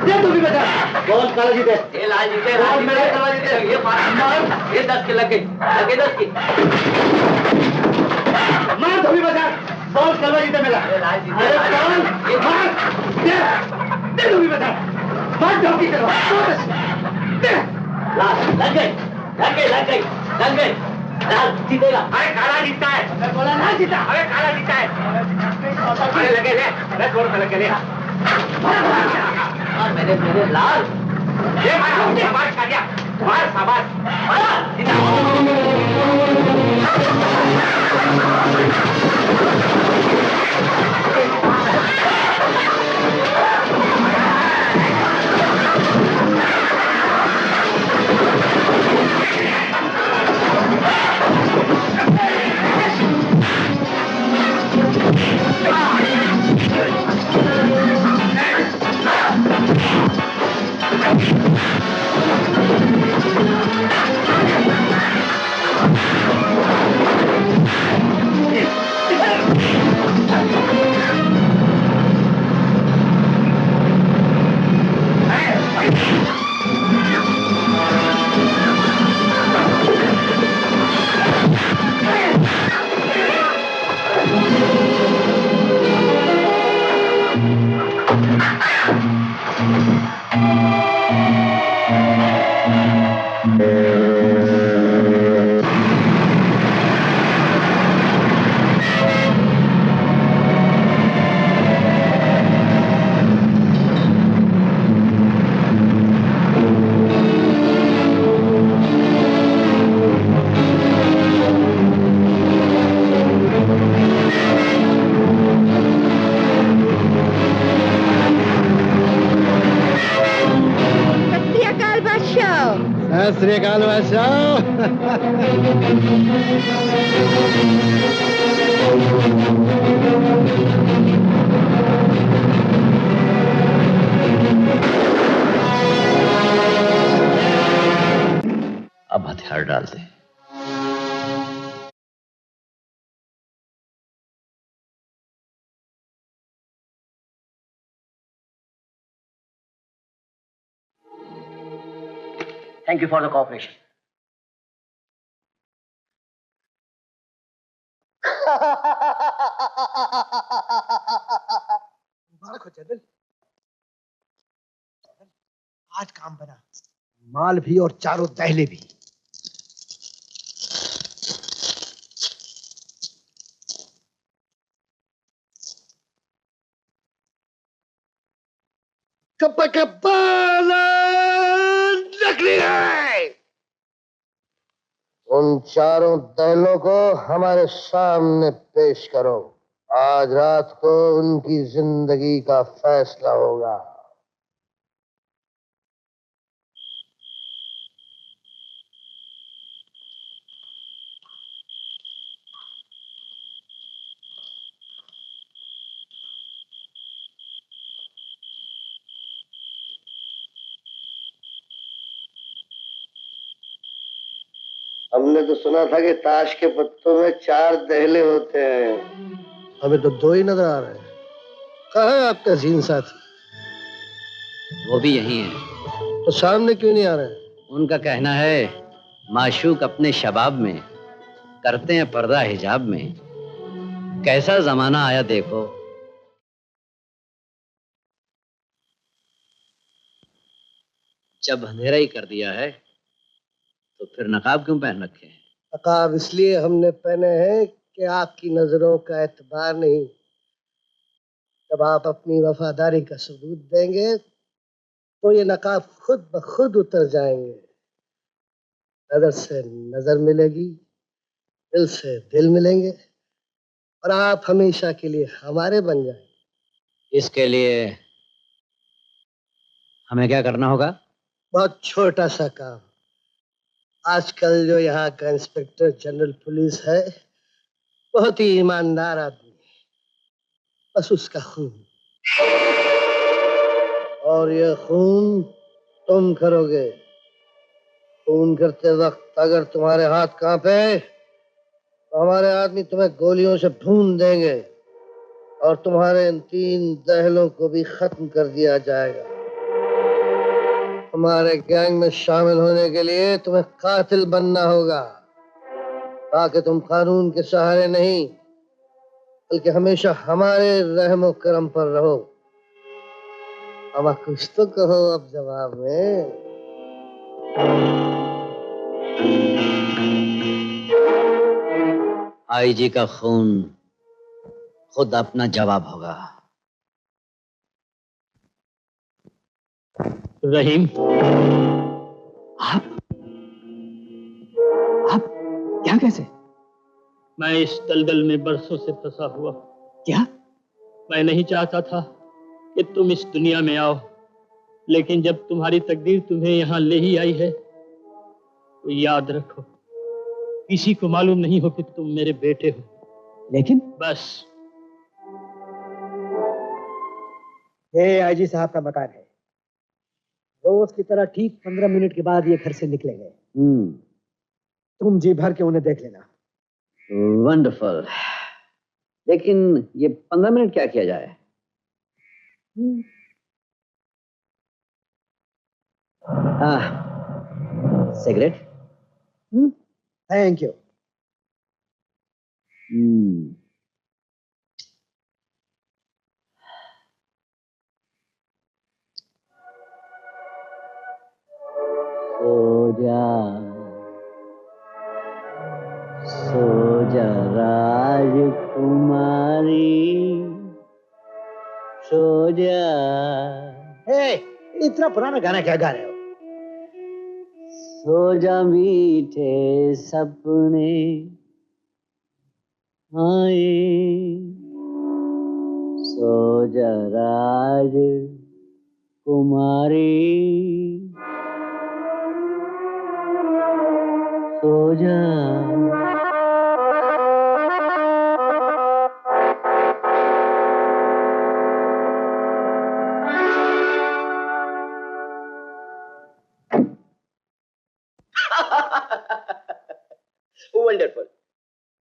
दे तू भी बता। बोल काला जी दे। ये लाल जी दे, लाल मेरे करवा जी दे। ये मार, ये 10 के लगे 10 की। मार तू भी बता। बोल काला जी दे मेरा। ये लाल जी दे, ये मार दे। दे तू भी बता। मार चौकी करवा। दे। लग गई। लाल जीतेगा। अरे काला जीता है। मैं बोला ना जीता। अरे काला जीता है। अरे लगे ले। अरे जोर से लगे ले। और मेरे लाल। ये मार शाबाश कालिया। मार शाबाश। मार जीता। श्री अकाल बादशाह। अब हथियार डाल दे। Thank you for the cooperation. मुबारक हो जनरल। आज काम बना, माल भी और चारों दहले भी। नकली है। उन चारों दहलों को हमारे सामने पेश करो। आज रात को उनकी जिंदगी का फैसला होगा। हमने तो सुना था कि ताश के पत्तों में 4 दहले होते हैं। हमें तो 2 ही नजर आ रहे हैं। कहाँ है आपका हसीन साथी? वो भी यही है। तो सामने क्यों नहीं आ रहे? उनका कहना है माशूक अपने शबाब में करते हैं पर्दा हिजाब में। कैसा जमाना आया देखो। जब अंधेरा ही कर दिया है तो फिर नकाब क्यों पहन रखे हैं? नकाब इसलिए हमने पहने हैं कि आपकी नजरों का एतबार नहीं। जब आप अपनी वफादारी का सबूत देंगे तो ये नकाब खुद ब खुद उतर जाएंगे। नजर से नजर मिलेगी, दिल से दिल मिलेंगे और आप हमेशा के लिए हमारे बन जाएंगे। इसके लिए हमें क्या करना होगा? बहुत छोटा सा काम। आजकल जो यहाँ का इंस्पेक्टर जनरल पुलिस है बहुत ही ईमानदार आदमी है। बस उसका खून, और ये खून तुम करोगे। खून करते वक्त अगर तुम्हारे हाथ कांपे तो हमारे आदमी तुम्हें गोलियों से भून देंगे और तुम्हारे इन 3 दहलों को भी खत्म कर दिया जाएगा। हमारे गैंग में शामिल होने के लिए तुम्हें कातिल बनना होगा, ताकि तुम कानून के सहारे नहीं बल्कि हमेशा हमारे रहमो करम पर रहो। अब कुछ तो कहो अब जवाब में। आईजी का खून खुद अपना जवाब होगा। रहीम, आप यहाँ कैसे? मैं इस दलदल में बरसों से फंसा हुआ। क्या? मैं नहीं चाहता था कि तुम इस दुनिया में आओ, लेकिन जब तुम्हारी तकदीर तुम्हें यहाँ ले ही आई है तो याद रखो, किसी को मालूम नहीं हो कि तुम मेरे बेटे हो। लेकिन बस ये आईजी साहब का मकान है। रोज की तरह ठीक 15 मिनट के बाद ये घर से निकलेंगे। तुम जी भर के उन्हें देख लेना। वंडरफुल। लेकिन ये 15 मिनट क्या किया जाए? सिगरेट? Thank you. सो जा राजकुमारी, सो जा। इतना पुराना गाना क्या गा रहे हो? सो जा मीठे सपने आए, सो जा राजकुमारी, सो जा। वंडरफुल।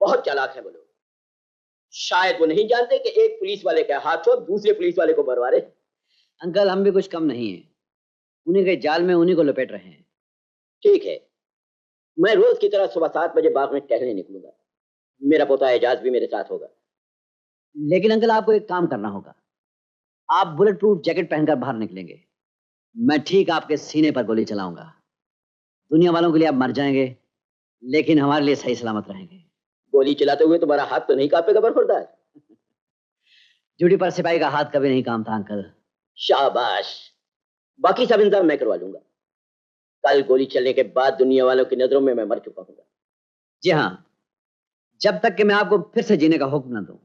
बहुत चालाक है वो लोग। शायद वो नहीं जानते कि एक पुलिस वाले के हाथों दूसरे पुलिस वाले को मरवा रहे। अंकल, हम भी कुछ कम नहीं है, उन्हीं के जाल में उन्हीं को लपेट रहे हैं। ठीक है, मैं रोज की तरह सुबह 7 बजे बाग में टहलने निकलूंगा। मेरा पोता एजाज भी मेरे साथ होगा। लेकिन अंकल, आपको एक काम करना होगा। आप बुलेट प्रूफ जैकेट पहनकर बाहर निकलेंगे, मैं ठीक आपके सीने पर गोली चलाऊंगा। दुनिया वालों के लिए आप मर जाएंगे, लेकिन हमारे लिए सही सलामत रहेंगे। गोली चलाते हुए तुम्हारा हाथ तो नहीं कांपेगा बरखुरदार? ड्यूटी पर सिपाही का हाथ कभी नहीं कांपता अंकल। शाबाश, बाकी सब इंतजाम मैं करवा लूंगा। कल गोली चलने के बाद दुनिया वालों की नजरों में मैं मर चुका हूँ। जी हाँ, जब तक कि मैं आपको फिर से जीने का हुक्म न दूं।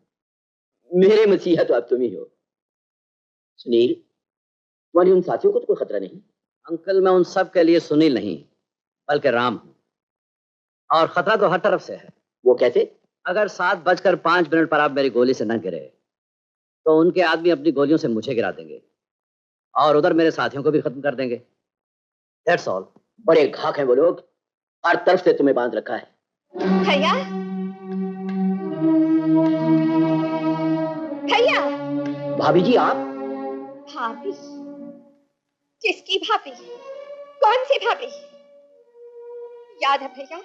मेरे मसीहा तो अब तुम ही हो। सुनील, तुम्हारी उन साथियों को तो कोई खतरा नहीं? अंकल, मैं उन सब के लिए सुनील नहीं बल्कि राम हूं, और खतरा तो हर तरफ से है। वो कैसे? अगर 7:05 पर आप मेरी गोली से न गिरे तो उनके आदमी अपनी गोलियों से मुझे गिरा देंगे और उधर मेरे साथियों को भी खत्म कर देंगे। That's all। बड़े घाक हैं वो लोग, हर तरफ से तुम्हें बांध रखा है। भैया, भैया। भाभी जी, आप? भाभी? किसकी भाभी? कौन सी भाभी? याद है भैया,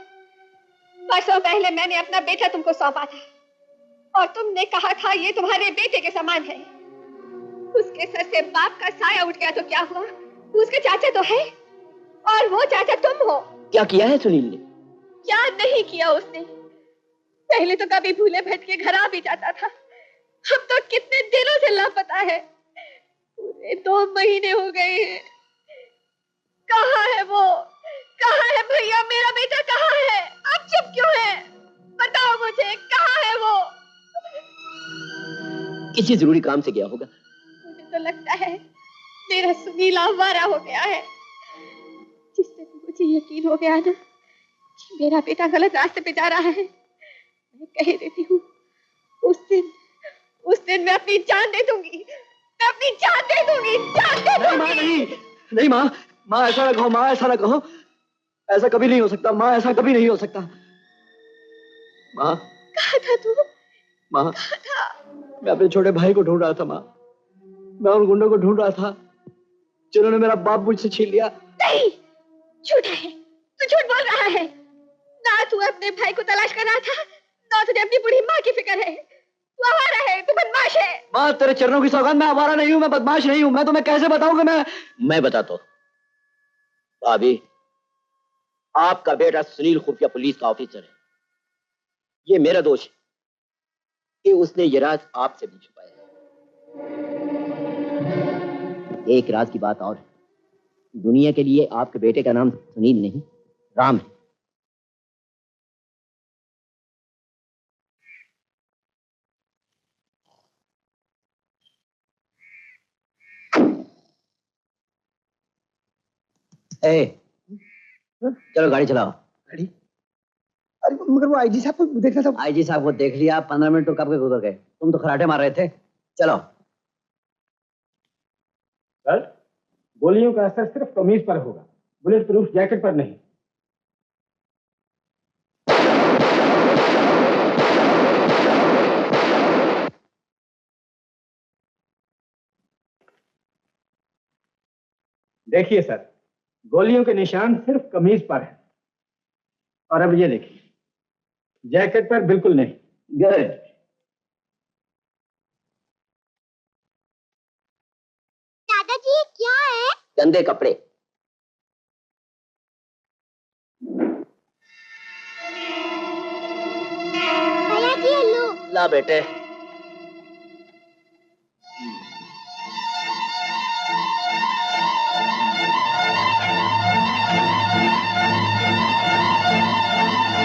परसों पहले मैंने अपना बेटा तुमको सौंपा था और तुमने कहा था ये तुम्हारे बेटे के समान है। उसके सर से बाप का साया उठ गया तो क्या हुआ? उसके चाचा तो है और वो चाचा तुम हो। क्या किया है सुनील ने? क्या नहीं किया उसने? पहले तो कभी भूले भटके घर आ भी जाता था, अब तो कितने दिनों से लापता है। पूरे 2 महीने हो गए हैं। कहाँ है वो? कहाँ है भैया? मेरा बेटा कहाँ है? आप चुप क्यों हैं? बताओ मुझे, कहाँ है वो? किसी जरूरी काम से गया होगा। मुझे तो लगता है मेरा सुनील आवारा हो गया है। जिससे मुझे यकीन हो गया ना कि मेरा बेटा गलत रास्ते पे जा रहा है, मैं कह देती हूँ उस दिन मैं अपनी जान दे दूंगी। मैं अपनी जान दे दूंगी, जान दे दूंगी। नहीं माँ, माँ ऐसा ना कहो, माँ ऐसा ना कहो। ऐसा कभी नहीं हो सकता माँ, ऐसा कभी नहीं हो सकता। माँ, कहाँ था तू? माँ, कहाँ था? मैं अपने छोटे भाई को ढूंढ रहा था माँ। मैं उन गुंडों को ढूंढ रहा था जिन्होंने मेरा बाप मुझसे छीन लिया। नहीं, झूठा है, तू झूठ बोल रहा है। ना तू अपने भाई को तलाश कर रहा था, ना तुझे अपनी बूढ़ी माँ की फिक्र है। तू आवारा है, तू बदमाश है। माँ तेरे चरणों की सौगात, मैं आवारा नहीं हूँ, मैं बदमाश नहीं हूँ। मैं तुम्हें कैसे बताऊंगा? मैं बताता हूँ। भाभी, आपका बेटा सुनील खुफिया पुलिस का ऑफिसर है। ये मेरा दोष है कि उसने ये राज आपसे भी छुपाया है। एक राज की बात और है, दुनिया के लिए आपके बेटे का नाम सुनील नहीं, राम है। चलो गाड़ी चलाओ। गाड़ी? अरे मगर वो आईजी साहब को देखना था। आईजी साहब को देख लिया, 15 मिनट तो कब के गुजर गए। तुम तो खराटे मार रहे थे। चलो। सर, गोलियों का असर सिर्फ कमीज पर होगा, बुलेट प्रूफ जैकेट पर नहीं। देखिए सर, गोलियों के निशान सिर्फ कमीज पर है। और अब ये देखिए, जैकेट पर बिल्कुल नहीं। गुड। दादाजी क्या है? गंदे कपड़े। भैया जी लो। ला बेटे।